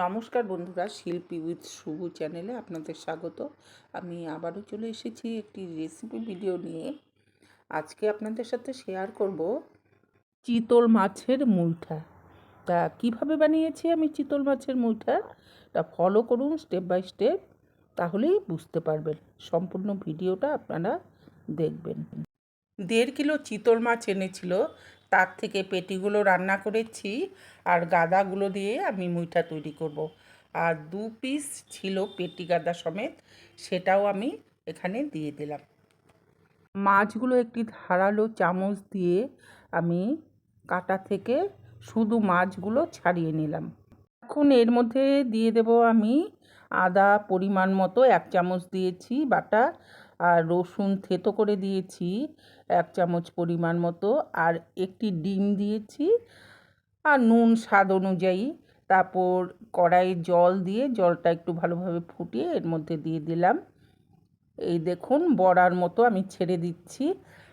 নমস্কার বন্ধুরা, শিল্পী উইথ শুভ চ্যানেলে আপনাদের স্বাগত। আমি আবারও চলে এসেছি একটি রেসিপি ভিডিও নিয়ে। আজকে আপনাদের সাথে শেয়ার করব চিতল মাছের মুইঠা। তা কিভাবে বানিয়েছি আমি চিতল মাছের মুইঠা, তা ফলো করুন স্টেপ বাই স্টেপ, তাহলেই বুঝতে পারবেন। সম্পূর্ণ ভিডিওটা আপনারা দেখবেন। 1.5 কিলো চিতল মাছ এনেছিল, তার থেকে পেটিগুলো রান্না করেছি আর গাদাগুলো দিয়ে আমি মুইঠা তৈরি করব। আর 2 পিস ছিল পেটি গাদা সমেত, সেটাও আমি এখানে দিয়ে দিলাম। মাছগুলো একটি ধারালো চামচ দিয়ে আমি কাটা থেকে শুধু মাছগুলো ছাড়িয়ে নিলাম। এখন এর মধ্যে দিয়ে দেব আমি আদা পরিমাণ মতো 1 চামচ দিয়েছি বাটা, আর রসুন থেতো করে দিয়েছি 1 চামচ পরিমাণ মতো, আর একটি ডিম দিয়েছি, আর নুন স্বাদ অনুযায়ী। তারপর কড়াইয়ে জল দিয়ে জলটা একটু ভালোভাবে ফুটিয়ে এর মধ্যে দিয়ে দিলাম। এই দেখুন বড়ার মতো আমি ছেড়ে দিচ্ছি।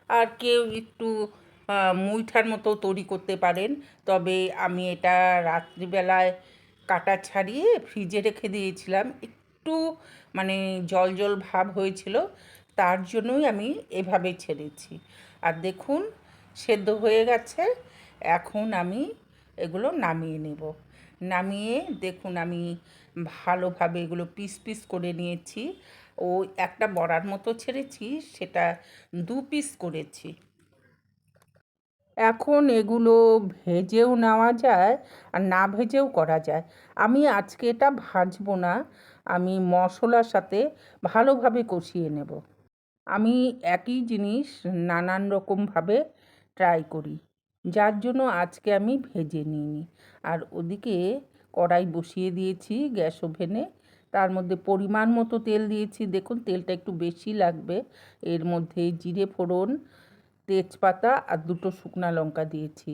আর কেউ একটু মুইঠার মতো তৈরি করতে পারেন, তবে আমি এটা রাত্রিবেলায় কাটা ছাড়িয়ে ফ্রিজে রেখে দিয়েছিলাম, একটু মানে জল জল ভাব হয়েছিল, তার জন্যই আমি এভাবে ছেড়েছি। আর দেখুন সেদ্ধ হয়ে গেছে। এখন আমি এগুলো নামিয়ে নেব। নামিয়ে দেখুন আমি ভালোভাবে এগুলো পিস পিস করে নিয়েছি। ও একটা বড়ার মতো ছেড়েছি, সেটা 2 পিস করেছি। এখন এগুলো ভেজেও নেওয়া যায় আর না ভেজেও করা যায়। আমি আজকে এটা ভাজবো না, আমি মশলার সাথে ভালোভাবে কষিয়ে নেব। আমি একই জিনিস নানান রকমভাবে ট্রাই করি, যার জন্য আজকে আমি ভেজে নিইনি। আর ওদিকে কড়াই বসিয়ে দিয়েছি গ্যাস ওভেনে, তার মধ্যে পরিমাণ মতো তেল দিয়েছি। দেখুন তেলটা একটু বেশি লাগবে। এর মধ্যে জিরে ফোড়ন, তেজপাতা আর 2টো শুকনো লঙ্কা দিয়েছি।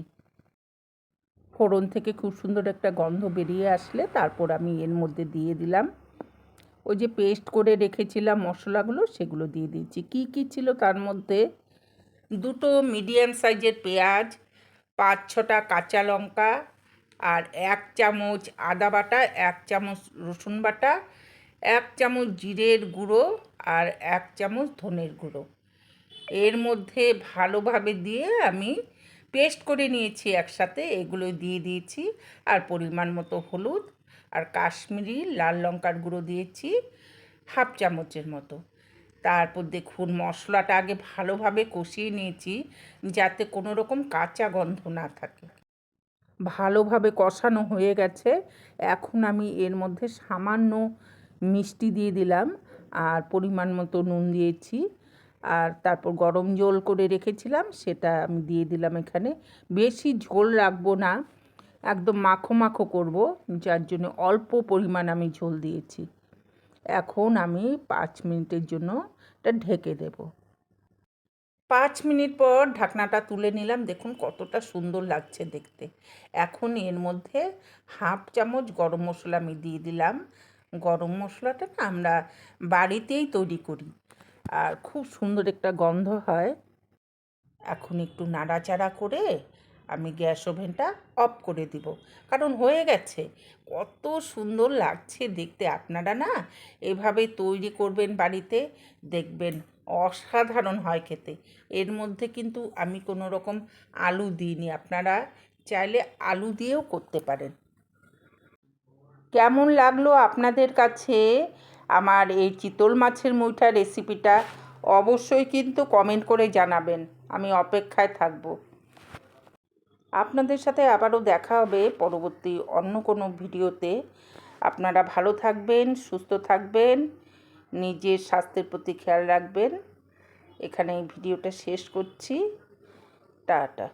ফোড়ন থেকে খুব সুন্দর একটা গন্ধ বেরিয়ে আসলে তারপর আমি এর মধ্যে দিয়ে দিলাম ওই যে পেস্ট করে রেখেছিলাম মশলাগুলো, সেগুলো দিয়ে দিয়েছি। কি কি ছিল তার মধ্যে? 2টো মিডিয়াম সাইজের পেঁয়াজ, 5-6টা কাঁচা লঙ্কা, আর 1 চামচ আদা বাটা, 1 চামচ রসুন বাটা, 1 চামচ জিরের গুঁড়ো, আর 1 চামচ ধনের গুঁড়ো। এর মধ্যে ভালোভাবে দিয়ে আমি পেস্ট করে নিয়েছি একসাথে, এগুলো দিয়ে দিয়েছি। আর পরিমাণ মতো হলুদ আর কাশ্মীরি লাল লঙ্কার গুঁড়ো দিয়েছি 1/2 চামচের মতো। তারপর দেখুন মশলাটা আগে ভালোভাবে কষিয়ে নিয়েছি, যাতে কোনো রকম কাঁচা গন্ধ না থাকে। ভালোভাবে কষানো হয়ে গেছে। এখন আমি এর মধ্যে সামান্য মিষ্টি দিয়ে দিলাম, আর পরিমাণ মতো নুন দিয়েছি। আর তারপর গরম জল করে রেখেছিলাম, সেটা আমি দিয়ে দিলাম এখানে। বেশি ঝোল রাখবো না, একদম মাখো মাখো করব, যার জন্য অল্প পরিমাণ আমি ঝোল দিয়েছি। এখন আমি 5 মিনিটের জন্য এটা ঢেকে দেব। 5 মিনিট পর ঢাকনাটা তুলে নিলাম। দেখুন কতটা সুন্দর লাগছে দেখতে। এখন এর মধ্যে 1/2 চামচ গরম মশলা আমি দিয়ে দিলাম। গরম মশলাটা না আমরা বাড়িতেই তৈরি করি, আর খুব সুন্দর একটা গন্ধ হয়। এখন একটু নাড়াচাড়া করে আমি গ্যাস ওভেনটা অফ করে দিব, কারণ হয়ে গেছে। কত সুন্দর লাগছে দেখতে। আপনারা না এভাবে তৈরি করবেন বাড়িতে, দেখবেন অসাধারণ হয় খেতে। এর মধ্যে কিন্তু আমি কোনো রকম আলু দিইনি, আপনারা চাইলে আলু দিয়েও করতে পারেন। কেমন লাগলো আপনাদের কাছে আমার এই চিতল মাছের মুইঠা রেসিপিটা? অবশ্যই কিন্তু কমেন্ট করে জানাবেন, আমি অপেক্ষায় থাকব। আপনাদের সাথে আবারও দেখা হবে পরবর্তী অন্য কোনো ভিডিওতে। আপনারা ভালো থাকবেন, সুস্থ থাকবেন, নিজের স্বাস্থ্যের প্রতি খেয়াল রাখবেন। এখানে এই ভিডিওটা শেষ করছি। টাটা।